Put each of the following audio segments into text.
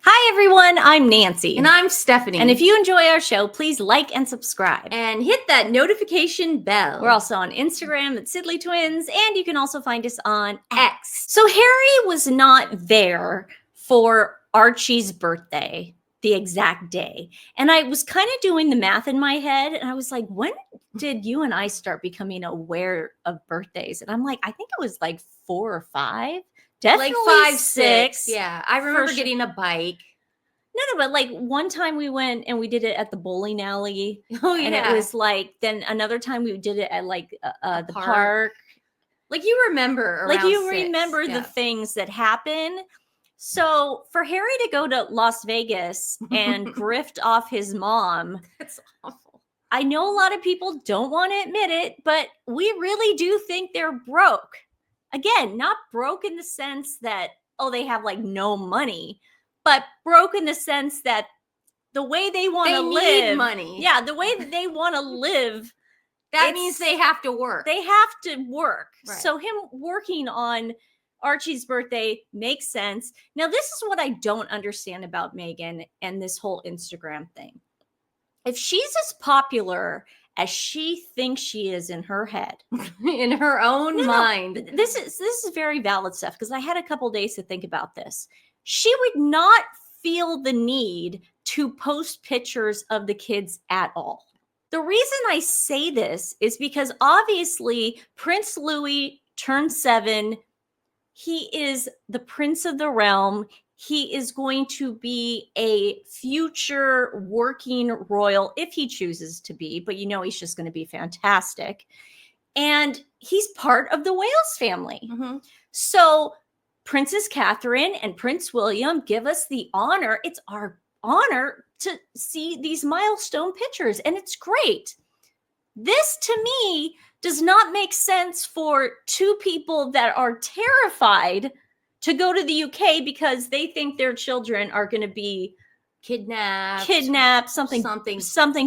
Hi, everyone. I'm Nancy. And I'm Stephanie. And if you enjoy our show, please like and subscribe. And hit that notification bell. We're also on Instagram at TWiN, and you can also find us on X. So Harry was not there for Archie's birthday, the exact day. And I was kind of doing the math in my head, and I was like, when did you and I start becoming aware of birthdays? And I'm like, I think it was like 4 or 5. Definitely like 5, 6. Yeah, I remember getting a bike. No, but like one time we went and we did it at the bowling alley. Oh, yeah. And it was like, then another time we did it at like the park. Like you remember around Like you 6. remember the things that happen. So for Harry to go to Las Vegas and grift off his mom. That's awful. I know a lot of people don't want to admit it, but we really do think they're broke. Again, not broke in the sense that, oh, they have like no money, but broke in the sense that the way they want to live. Need money. Yeah, the way that they want to live. That means they have to work. They have to work. Right. So him working on Archie's birthday makes sense. Now, this is what I don't understand about Meghan and this whole Instagram thing. If she's as popular as she thinks she is in her head, in her own mind. This is very valid stuff, because I had a couple days to think about this. She would not feel the need to post pictures of the kids at all. The reason I say this is because obviously Prince Louis turned 7. He is the prince of the realm. He is going to be a future working royal if he chooses to be, but you know he's just going to be fantastic. And he's part of the Wales family. Mm-hmm. So Princess Catherine and Prince William give us the honor. It's our honor to see these milestone pictures, and it's great. This, to me, does not make sense for two people that are terrified to go to the UK because they think their children are going to be kidnapped, something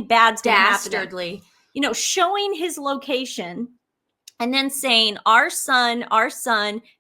bad's going to happen. Dastardly. You know, showing his location and then saying, our son,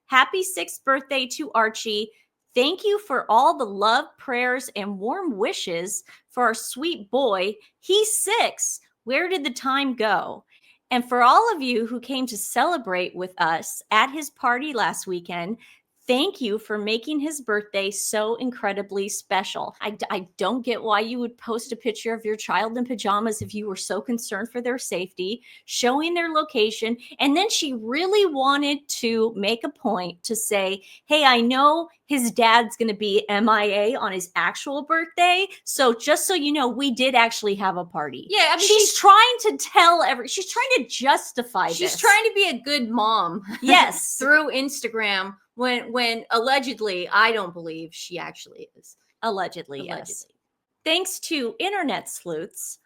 happy 6th birthday to Archie. Thank you for all the love, prayers, and warm wishes for our sweet boy. He's 6. Where did the time go? And for all of you who came to celebrate with us at his party last weekend, thank you for making his birthday so incredibly special. I don't get why you would post a picture of your child in pajamas if you were so concerned for their safety, showing their location. And then she really wanted to make a point to say, hey, I know his dad's going to be MIA on his actual birthday. So just so you know, we did actually have a party. Yeah, I mean, she's trying to she's trying to justify this. She's trying to be a good mom. Yes. Through Instagram. When allegedly, I don't believe she actually is. Allegedly. Yes. Thanks to internet sleuths,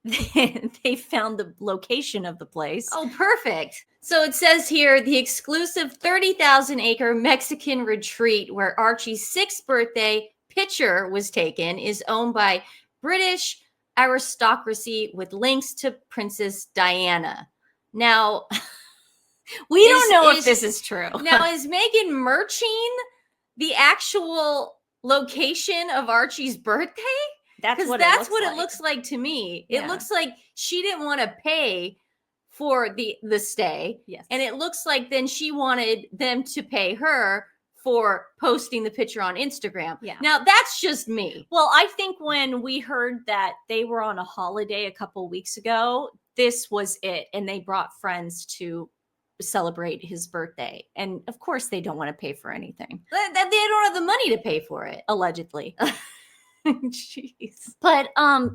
they found the location of the place. Oh, perfect. So it says here, the exclusive 30,000-acre Mexican retreat where Archie's 6th birthday picture was taken is owned by British aristocracy with links to Princess Diana. Now... We don't know if this is true. Now, is Meghan merching the actual location of Archie's birthday? That's what it looks like to me. Yeah. It looks like she didn't want to pay for the stay. Yes. And it looks like then she wanted them to pay her for posting the picture on Instagram. Yeah. Now, that's just me. Well, I think when we heard that they were on a holiday a couple weeks ago, this was it. And they brought friends to celebrate his birthday, and of course they don't want to pay for anything. They don't have the money to pay for it, allegedly. Jeez. But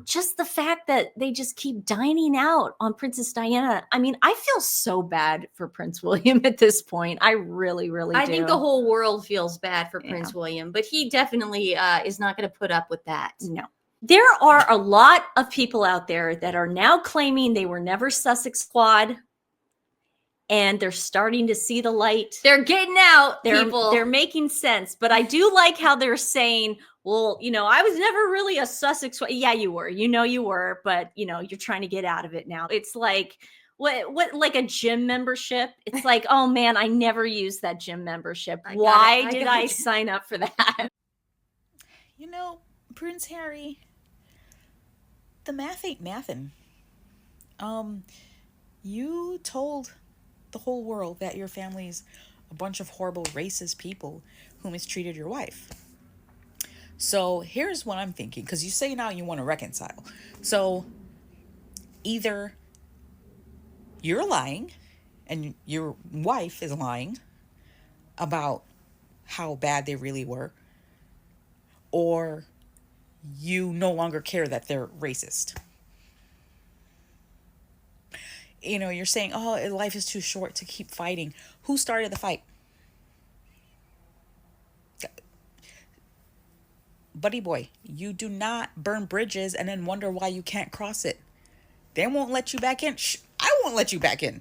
just the fact that they just keep dining out on Princess Diana. I mean, I feel so bad for Prince William at this point. I really do. I think the whole world feels bad for Prince William, but he definitely is not going to put up with that. No. There are a lot of people out there that are now claiming they were never Sussex squad. And they're starting to see the light. They're getting out, people. They're making sense. But I do like how they're saying, well, you know, I was never really a Sussex. Yeah, you were. You know you were. But, you know, you're trying to get out of it now. It's like, what like a gym membership? It's like, oh man, I never used that gym membership. I got it. Why I did got I it. sign up for that? You know, Prince Harry, the math ain't mathin'. You told the whole world that your family's a bunch of horrible racist people who mistreated your wife. So here's what I'm thinking, because you say now you want to reconcile. So either you're lying and your wife is lying about how bad they really were, or you no longer care that they're racist. You know, you're saying, oh, life is too short to keep fighting. Who started the fight? Buddy boy, you do not burn bridges and then wonder why you can't cross it. They won't let you back in. I won't let you back in.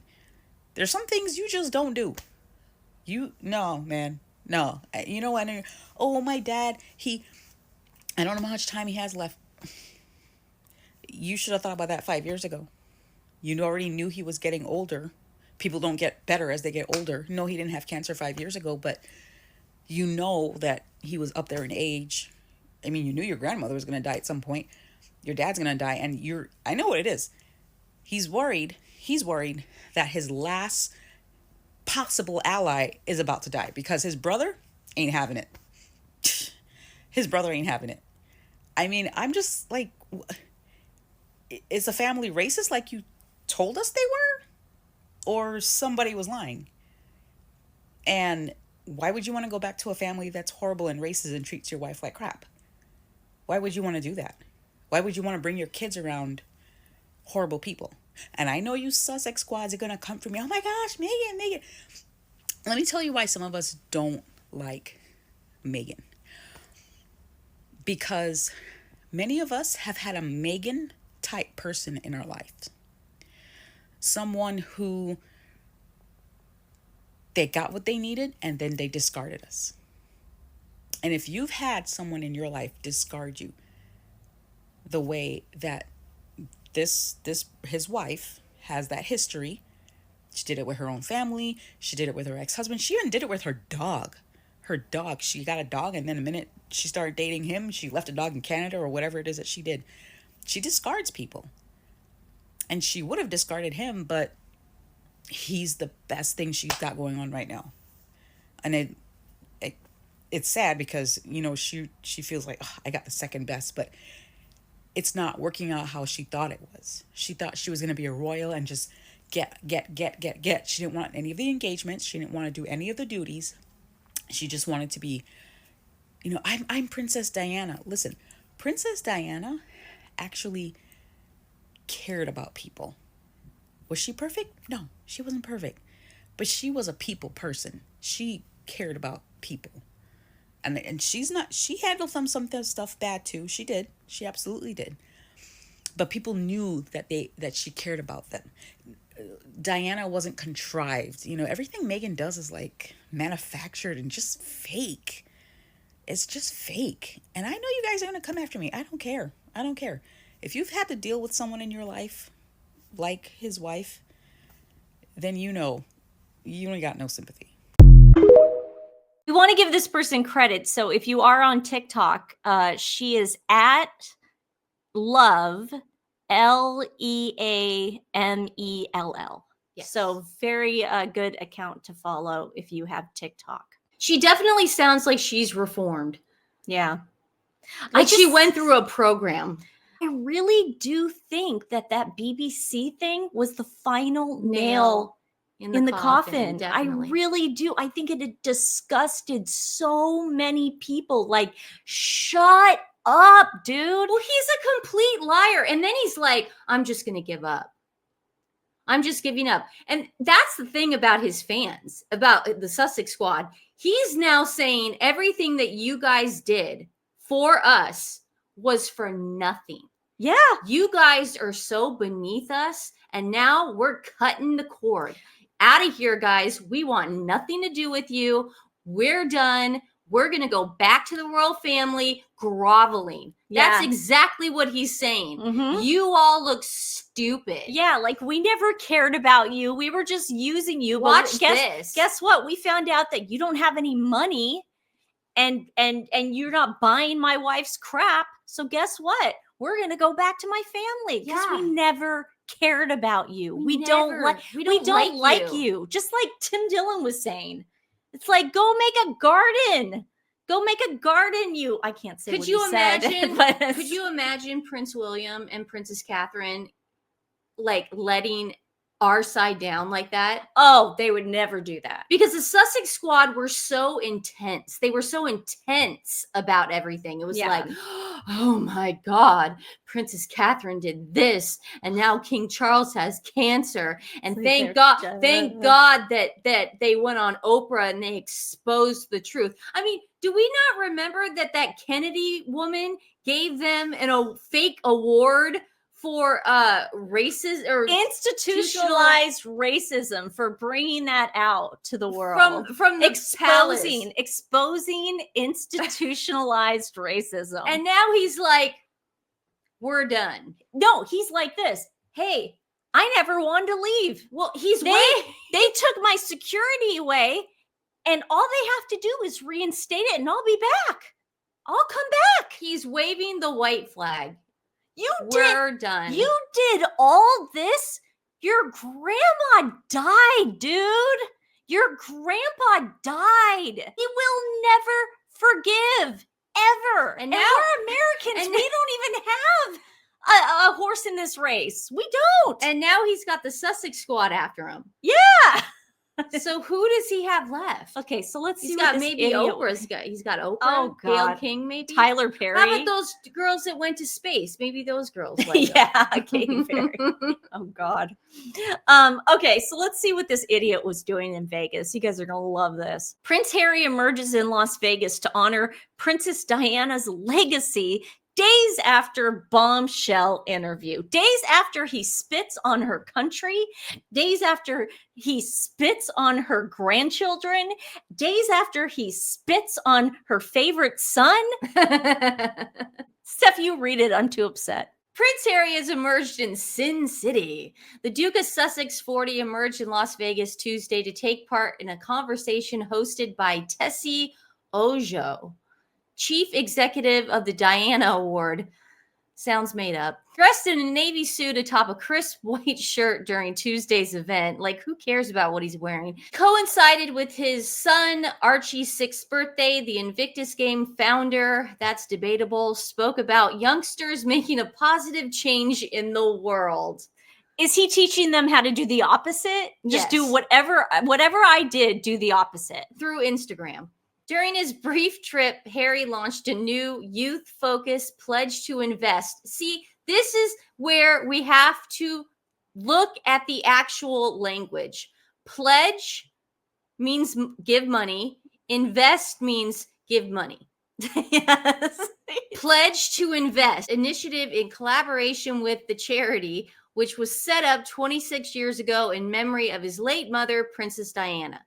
There's some things you just don't do. No, man. No. You know what? Oh, my dad, I don't know how much time he has left. You should have thought about that 5 years ago. You already knew he was getting older. People don't get better as they get older. No, he didn't have cancer 5 years ago, but you know that he was up there in age. I mean, you knew your grandmother was going to die at some point. Your dad's going to die, and I know what it is. He's worried that his last possible ally is about to die because his brother ain't having it. His brother ain't having it. I mean, I'm just like, is the family racist like you told us they were? Or somebody was lying? And why would you want to go back to a family that's horrible and racist and treats your wife like crap? Why would you want to do that? Why would you want to bring your kids around horrible people? And I know you Sussex squads are going to come for me. Oh my gosh, Meghan. Let me tell you why some of us don't like Meghan. Because many of us have had a Meghan type person in our life. Someone who they got what they needed and then they discarded us. And if you've had someone in your life discard you the way that his wife has that history, she did it with her own family, she did it with her ex-husband, she even did it with her dog. She got a dog, and then the minute she started dating him, she left a dog in Canada or whatever it is that she did. She discards people. And she would have discarded him, but he's the best thing she's got going on right now. And it's sad because, you know, she feels like, oh, I got the second best, but it's not working out how she thought it was. She thought she was going to be a royal and just get. She didn't want any of the engagements. She didn't want to do any of the duties. She just wanted to be, you know, I'm Princess Diana. Listen, Princess Diana actually cared about people. Was she perfect? No, she wasn't perfect. But she was a people person. She cared about people. And she handled some stuff bad too. She did. She absolutely did. But people knew that she cared about them. Diana wasn't contrived. You know, everything Meghan does is like manufactured and just fake. It's just fake. And I know you guys are going to come after me. I don't care. If you've had to deal with someone in your life like his wife, then you know you ain't got no sympathy. We want to give this person credit. So if you are on TikTok, she is at love, LEAMELL. Yes. So very good account to follow if you have TikTok. She definitely sounds like she's reformed. Yeah. Like she went through a program. I really do think that BBC thing was the final nail in the coffin. Definitely. I really do. I think it had disgusted so many people. Like, shut up, dude. Well, he's a complete liar. And then he's like, I'm just going to give up. I'm just giving up. And that's the thing about his fans, about the Sussex squad. He's now saying everything that you guys did for us was for nothing. Yeah. You guys are so beneath us. And now we're cutting the cord. Out of here, guys. We want nothing to do with you. We're done. we're going to go back to the royal family groveling. That's exactly what he's saying. Mhm. You all look stupid. Yeah, like we never cared about you. We were just using you. Watch But this. Guess what? We found out that you don't have any money and you're not buying my wife's crap. So guess what? We're going to go back to my family because we never cared about you. We don't like you. Just like Tim Dillon was saying. It's like, go make a garden. Go make a garden. I can't say could what you he imagine, said. Could you imagine Prince William and Princess Catherine like letting our side down like that? Oh, they would never do that. Because the Sussex squad were so intense. They were so intense about everything. It was like, oh my God, Princess Catherine did this, and now King Charles has cancer. And thank God that they went on Oprah and they exposed the truth. I mean, do we not remember that Kennedy woman gave them a fake award for racist or institutionalized racism, for bringing that out to the world, from the exposing institutionalized racism. And now he's like, we're done. No, he's like this. Hey, I never wanted to leave. Well, they took my security away, and all they have to do is reinstate it, and I'll be back. I'll come back. He's waving the white flag. We're done. You did all this? Your grandma died, dude. Your grandpa died. He will never forgive, ever. And now we're Americans. We don't even have a horse in this race. We don't. And now he's got the Sussex squad after him. Yeah. So who does he have left? Okay, so let's see. He's got Oprah's got. He's got Oprah. Oh God. Gayle King, maybe Tyler Perry. How about those girls that went to space? Maybe those girls. Katy Perry. Oh God. Okay, so let's see what this idiot was doing in Vegas. You guys are gonna love this. Prince Harry emerges in Las Vegas to honor Princess Diana's legacy days after bombshell interview, days after he spits on her country, days after he spits on her grandchildren, days after he spits on her favorite son. Steph, you read it. I'm too upset. Prince Harry has emerged in Sin City. The Duke of Sussex 40 emerged in Las Vegas Tuesday to take part in a conversation hosted by Tessie Ojo, Chief Executive of the Diana Award. Sounds made up. Dressed in a navy suit atop a crisp white shirt during Tuesday's event. Like, who cares about what he's wearing? Coincided with his son Archie's 6th birthday. The Invictus Game founder, that's debatable, spoke about youngsters making a positive change in the world. Is he teaching them how to do the opposite? Just do whatever I did, do the opposite. Through Instagram. During his brief trip, Harry launched a new youth-focused pledge to invest. See, this is where we have to look at the actual language. Pledge means give money. Invest means give money. Yes. Pledge to invest. Initiative in collaboration with the charity, which was set up 26 years ago in memory of his late mother, Princess Diana.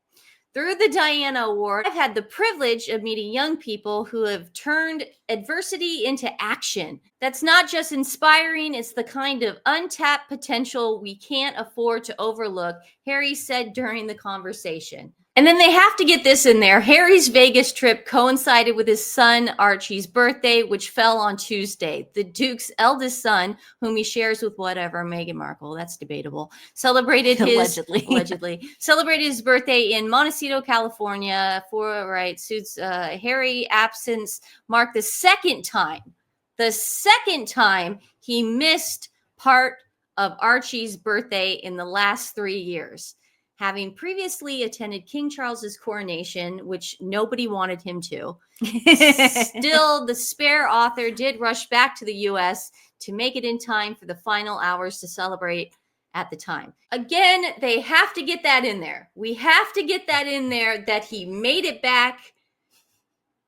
Through the Diana Award, I've had the privilege of meeting young people who have turned adversity into action. That's not just inspiring, it's the kind of untapped potential we can't afford to overlook, Harry said during the conversation. And then they have to get this in there. Harry's Vegas trip coincided with his son Archie's birthday, which fell on Tuesday. The Duke's eldest son, whom he shares with Meghan Markle, that's debatable, celebrated his celebrated his birthday in Montecito, California. Harry absence marked the second time he missed part of Archie's birthday in the last 3 years. Having previously attended King Charles's coronation, which nobody wanted him to. Still, the spare author did rush back to the U.S. to make it in time for the final hours to celebrate at the time. Again, they have to get that in there. We have to get that in there that he made it back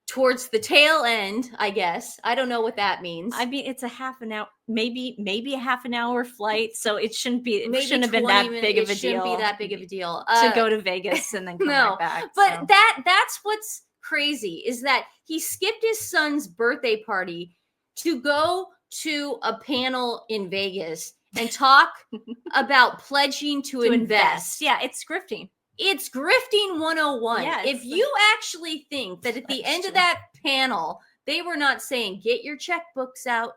towards the tail end, I guess. I don't know what that means. I mean, it's a half an hour, maybe a half an hour flight, so it shouldn't have been that big of a deal. It shouldn't be that big of a deal to go to Vegas and then come right back. But that's what's crazy is that he skipped his son's birthday party to go to a panel in Vegas and talk about pledging to invest. Yeah, it's grifting. It's grifting 101. Yes. If you actually think that at the end of that panel, they were not saying, get your checkbooks out,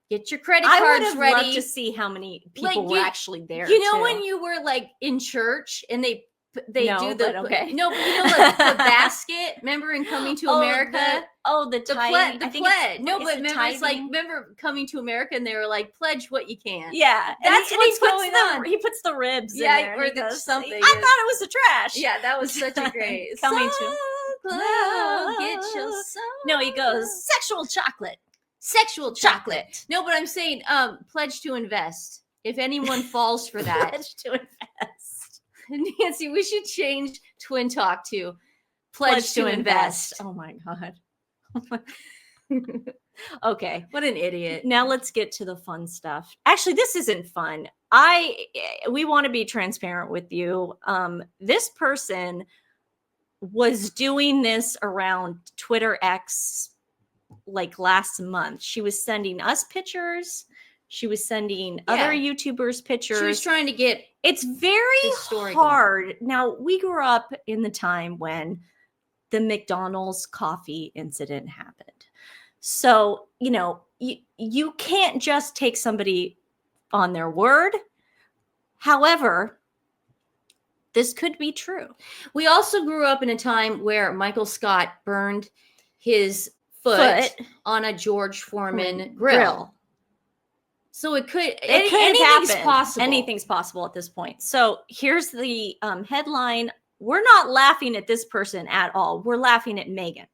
get your credit I cards would have ready. loved to see how many people Like, were you- actually there. You know too. when you were like in church and they No, do but the okay. no, but you know the basket. Remember in Coming to America? The The tithing. the I think it's- pledge. No, is but it remember it's like tithing? remember Coming to America and they were like pledge what you can. Yeah, That's and what's he puts going on. He puts the ribs Yeah, in there. or and he the goes, something, I yeah. thought it was the trash. Yeah, that was such a great Coming to- So close, get your soul. No, he goes sexual chocolate. Sexual chocolate. No, but I'm saying pledge to invest. If anyone falls for that. Pledge to invest. Nancy, we should change Twin Talk to pledge to invest. Oh my god. Okay. What an idiot. Now let's get to the fun stuff. Actually, this isn't fun. We want to be transparent with you. This person was doing this around Twitter X like last month. She was sending us pictures. She was sending other YouTubers pictures. She was trying to get It's very this story hard. Now, we grew up in the time when the McDonald's coffee incident happened. So, you can't just take somebody on their word. However, this could be true. We also grew up in a time where Michael Scott burned his foot on a George Foreman grill. So it could anything's happen. possible. Anything's possible at this point. So here's the headline. We're not laughing at this person at all. We're laughing at Meghan.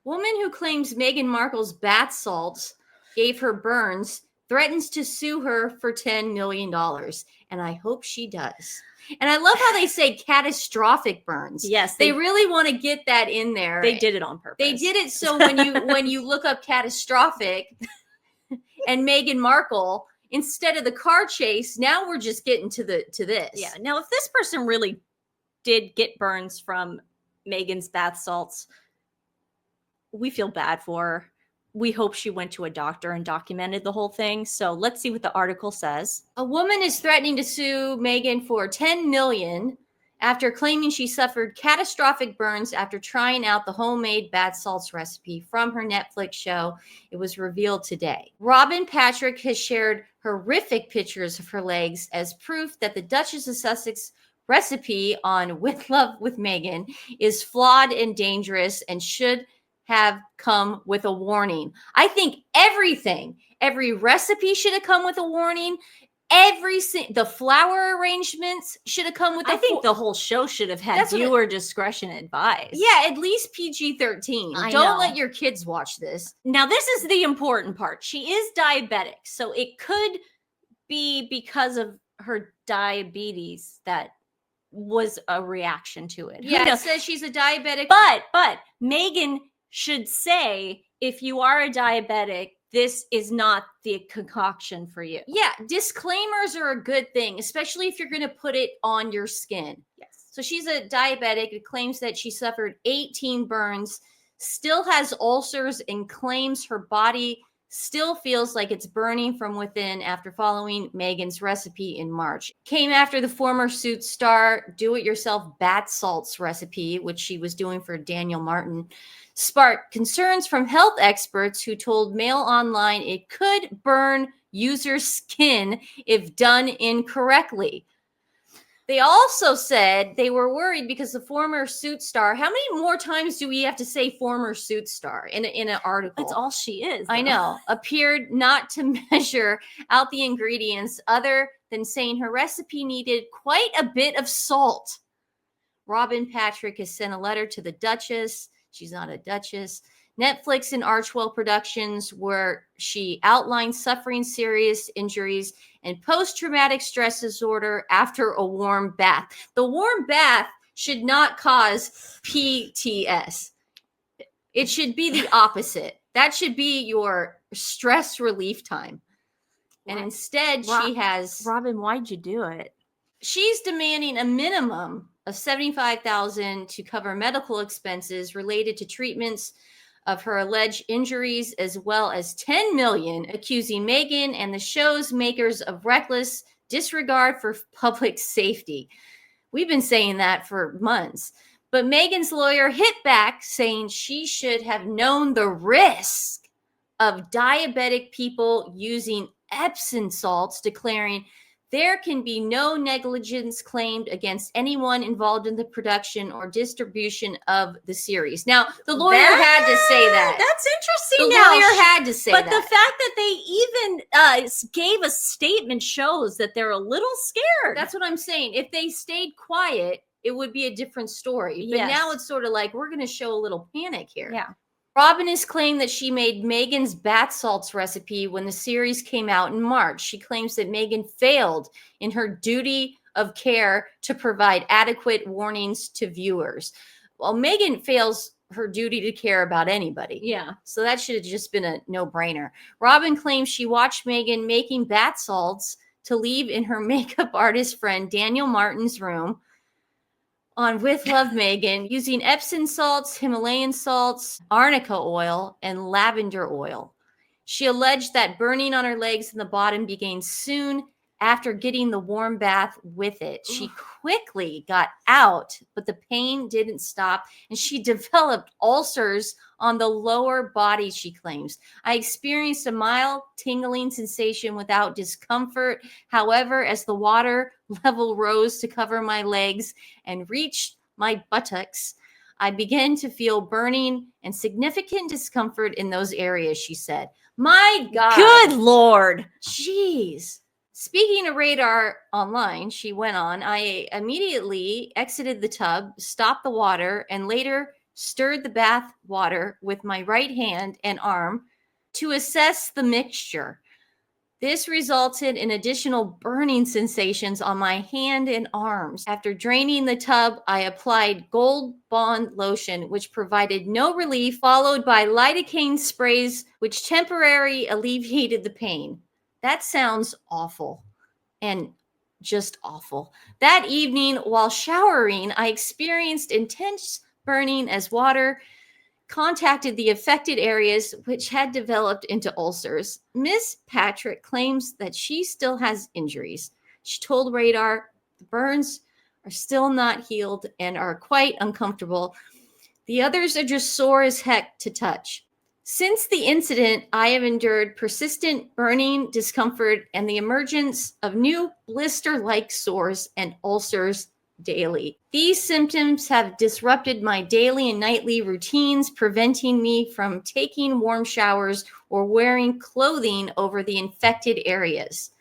Woman who claims Meghan Markle's bath salts gave her burns threatens to sue her for $10 million. And I hope she does. And I love how they say catastrophic burns. Yes. They really want to get that in there. They did it on purpose. They did it so when you look up catastrophic and Meghan Markle, instead of the car chase, now we're just getting to this. Yeah. Now, if this person really did get burns from Meghan's bath salts, we feel bad for her. We hope she went to a doctor and documented the whole thing. So let's see what the article says. A woman is threatening to sue Meghan for $10 million after claiming she suffered catastrophic burns after trying out the homemade bath salts recipe from her Netflix show. It was revealed today. Robin Patrick has shared horrific pictures of her legs as proof that the Duchess of Sussex recipe on With Love with Meghan is flawed and dangerous and should have come with a warning. I think every recipe should have come with a warning. The flower arrangements should have come with I think the whole show should have had viewer discretion advised. Yeah, at least PG-13. I Don't know. let your kids watch this. Now, this is the important part. She is diabetic, so it could be because of her diabetes that was a reaction to it. Who Yeah, it knows? says she's a diabetic. But Meghan should say, if you are a diabetic, this is not the concoction for you. Yeah, disclaimers are a good thing, especially if you're going to put it on your skin. Yes. So she's a diabetic. It claims that she suffered 18 burns, still has ulcers, and claims her body still feels like it's burning from within after following Meghan's recipe in March. Came after the former Suits star do-it-yourself bath salts recipe, which she was doing for Daniel Martin, sparked concerns from health experts who told Mail Online it could burn users' skin if done incorrectly. They also said they were worried because the former Suits star, how many more times do we have to say former Suits star in an article? That's all she is. I know. Appeared not to measure out the ingredients other than saying her recipe needed quite a bit of salt. Robin Patrick has sent a letter to the Duchess. She's not a Duchess. Netflix and Archwell Productions, where she outlined suffering serious injuries and post-traumatic stress disorder after a warm bath. The warm bath should not cause PTS. It should be the opposite. That should be your stress relief time. And instead, she has... Robin, why'd you do it? she's demanding a minimum of $75,000 to cover medical expenses related to treatments of her alleged injuries, as well as $10 million, accusing Meghan and the show's makers of reckless disregard for public safety. We've been saying that for months. But Meghan's lawyer hit back, saying she should have known the risk of diabetic people using Epsom salts, declaring there can be no negligence claimed against anyone involved in the production or distribution of the series. Now, the lawyer had to say that. That's interesting. The now. lawyer had to say but that. the fact that they even gave a statement shows that they're a little scared. That's what I'm saying. If they stayed quiet, it would be a different story. But now it's sort of like we're going to show a little panic here. Yeah. Robin has claimed that she made Meghan's bath salts recipe when the series came out in March. She claims that Meghan failed in her duty of care to provide adequate warnings to viewers. Well, Meghan fails her duty to care about anybody. Yeah. So that should have just been a no-brainer. Robin claims she watched Meghan making bath salts to leave in her makeup artist friend Daniel Martin's room on With Love Meghan, using Epsom salts, Himalayan salts, arnica oil, and lavender oil. She alleged that burning on her legs and the bottom began soon after getting the warm bath with it. She quickly got out, but the pain didn't stop, and she developed ulcers on the lower body, she claims. I experienced a mild tingling sensation without discomfort. However, as the water level rose to cover my legs and reached my buttocks, I began to feel burning and significant discomfort in those areas, she said. My God. Good Lord. Jeez. Speaking of Radar Online, she went on, I immediately exited the tub, stopped the water, and later stirred the bath water with my right hand and arm to assess the mixture. This resulted in additional burning sensations on my hand and arms. After draining the tub, I applied Gold Bond lotion, which provided no relief, followed by lidocaine sprays, which temporarily alleviated the pain. That sounds awful and just awful. That evening, while showering, I experienced intense burning as water contacted the affected areas, which had developed into ulcers. Miss Patrick claims that she still has injuries. She told Radar the burns are still not healed and are quite uncomfortable. The others are just sore as heck to touch. Since the incident, I have endured persistent burning, discomfort, and the emergence of new blister-like sores and ulcers daily. These symptoms have disrupted my daily and nightly routines, preventing me from taking warm showers or wearing clothing over the infected areas.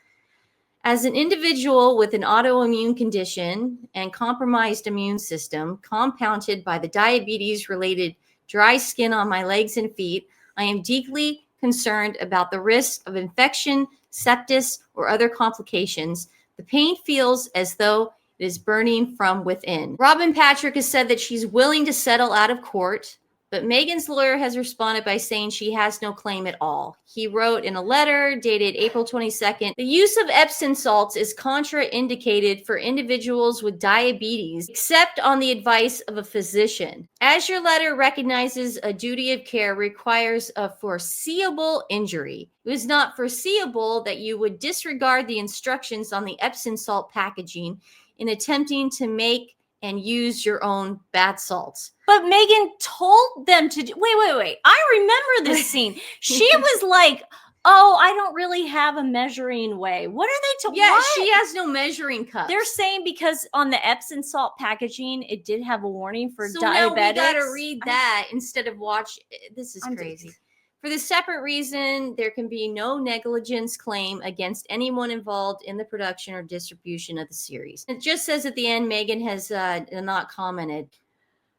As an individual with an autoimmune condition and compromised immune system, compounded by the diabetes-related dry skin on my legs and feet, I am deeply concerned about the risk of infection, sepsis, or other complications. The pain feels as though it is burning from within. Robin Patrick has said that she's willing to settle out of court, but Meghan's lawyer has responded by saying she has no claim at all. He wrote in a letter dated April 22nd, the use of Epsom salts is contraindicated for individuals with diabetes, except on the advice of a physician. As your letter recognizes a duty of care requires a foreseeable injury. It was not foreseeable that you would disregard the instructions on the Epsom salt packaging in attempting to make and use your own bath salts. But Meghan told them to do. Wait. I remember this scene. She was like, "Oh, I don't really have a measuring way." What are they to? Yeah, what? she has no measuring cups. They're saying because on the Epsom salt packaging, it did have a warning for so diabetics. Now we gotta read that instead of watch. This is crazy. Just, for this separate reason, there can be no negligence claim against anyone involved in the production or distribution of the series. It just says at the end, Meghan has not commented.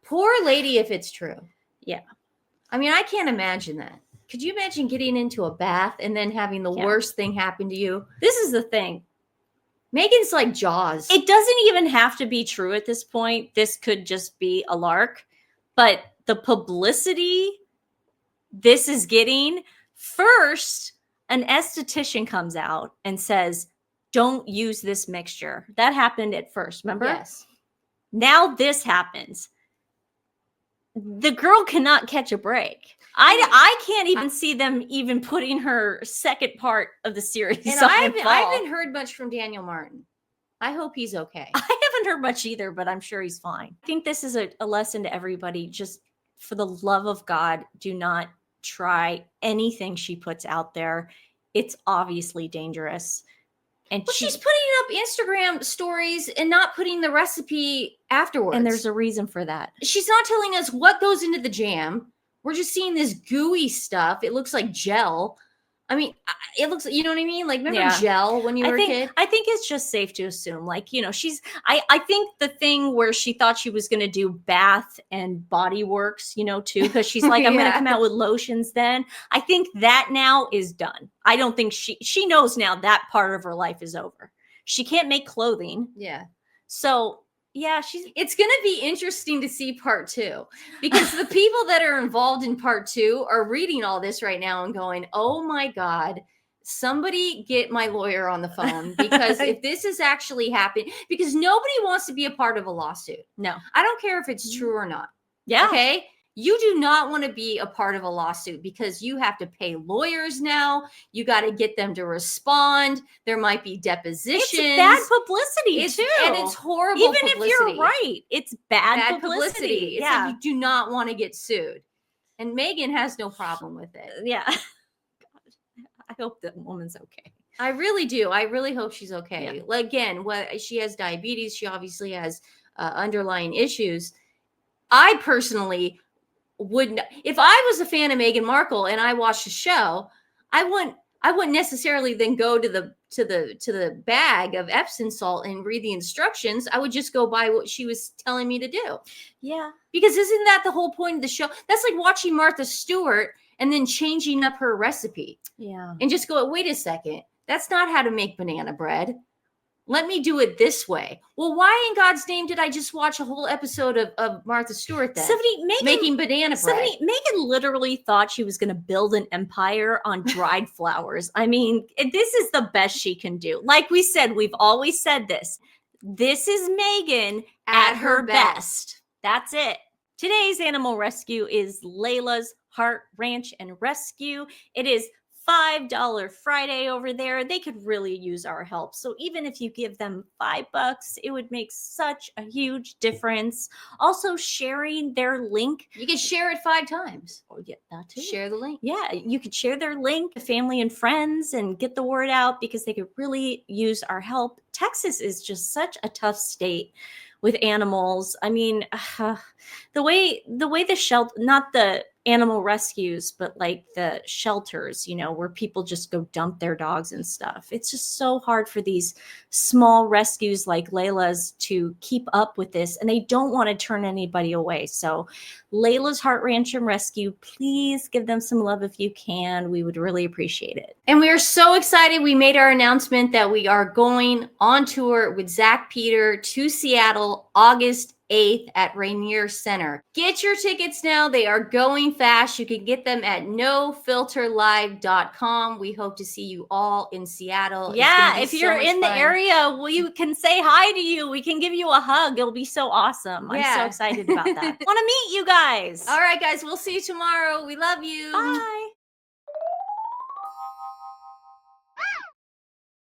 Poor lady, if it's true. Yeah. I mean, I can't imagine that. Could you imagine getting into a bath and then having the worst thing happen to you? This is the thing. Meghan's like Jaws. It doesn't even have to be true at this point. This could just be a lark. But the publicity this is getting, first, an esthetician comes out and says, don't use this mixture. That happened at first, remember? Yes. Now this happens. The girl cannot catch a break. I can't even see them even putting her second part of the series And on I in fall. haven't heard much from Daniel Martin. I hope he's okay. I haven't heard much either, but I'm sure he's fine. I think this is a lesson to everybody. Just for the love of God, do not try anything she puts out there. It's obviously dangerous. And Well, she's putting up Instagram stories and not putting the recipe afterwards. and there's a reason for that. She's not telling us what goes into the jam. We're just seeing this gooey stuff. It looks like gel. I mean, it looks, you know what I mean? Like, remember Yeah. gel when you were a kid? I think it's just safe to assume, like, you know, I think the thing where she thought she was going to do bath and body works, you know, too, because she's like, I'm going to Yeah. come out with lotions then. I think that now is done. I don't think she knows now that part of her life is over. She can't make clothing. Yeah. So yeah, It's going to be interesting to see part 2 because the people that are involved in part 2 are reading all this right now and going, oh my God, somebody get my lawyer on the phone because if this is actually happening, because nobody wants to be a part of a lawsuit. no. I don't care if it's true or not. Yeah. Okay. You do not want to be a part of a lawsuit because you have to pay lawyers now. You got to get them to respond. There might be depositions. It's bad publicity too. And it's horrible Even publicity. if you're right, it's bad publicity. It's Yeah. like you do not want to get sued. And Meghan has no problem with it. Yeah. God, I hope that woman's okay. I really do. I really hope she's okay. Yeah. Again, she has diabetes. She obviously has underlying issues. I personally wouldn't, if I was a fan of Meghan Markle and I watched the show, I wouldn't necessarily then go to the bag of Epsom salt and read the instructions. I would just go by what she was telling me to do. Yeah. Because isn't that the whole point of the show? That's like watching Martha Stewart and then changing up her recipe Yeah. and just go, wait a second, that's not how to make banana bread. Let me do it this way. Well, why in God's name did I just watch a whole episode of Martha Stewart then? Making banana bread. Meghan literally thought she was going to build an empire on dried flowers. I mean, this is the best she can do. Like we said, we've always said this. This is Meghan at her best. That's it. Today's animal rescue is Layla's Heart Ranch and Rescue. It is $5 Friday over there. They could really use our help. So even if you give them $5, it would make such a huge difference. Also, sharing their link. You can share it 5 times. Oh, yeah, that too. Share the link. Yeah, you could share their link to family and friends and get the word out because they could really use our help. Texas is just such a tough state with animals. I mean, the way the shelter, not the animal rescues, but like the shelters, you know, where people just go dump their dogs and stuff. It's just so hard for these small rescues like Layla's to keep up with this, and they don't want to turn anybody away. So Layla's Heart Ranch and Rescue, please give them some love if you can. We would really appreciate it. And we are so excited. We made our announcement that we are going on tour with Zach Peter to Seattle, August 8th at Rainier Center. Get your tickets now. They are going fast. You can get them at nofilterlive.com. We hope to see you all in Seattle. Yeah, if you're in the area, we can say hi to you. We can give you a hug. It'll be so awesome. I'm so excited about that. Want to meet you guys. All right, guys. We'll see you tomorrow. We love you. Bye.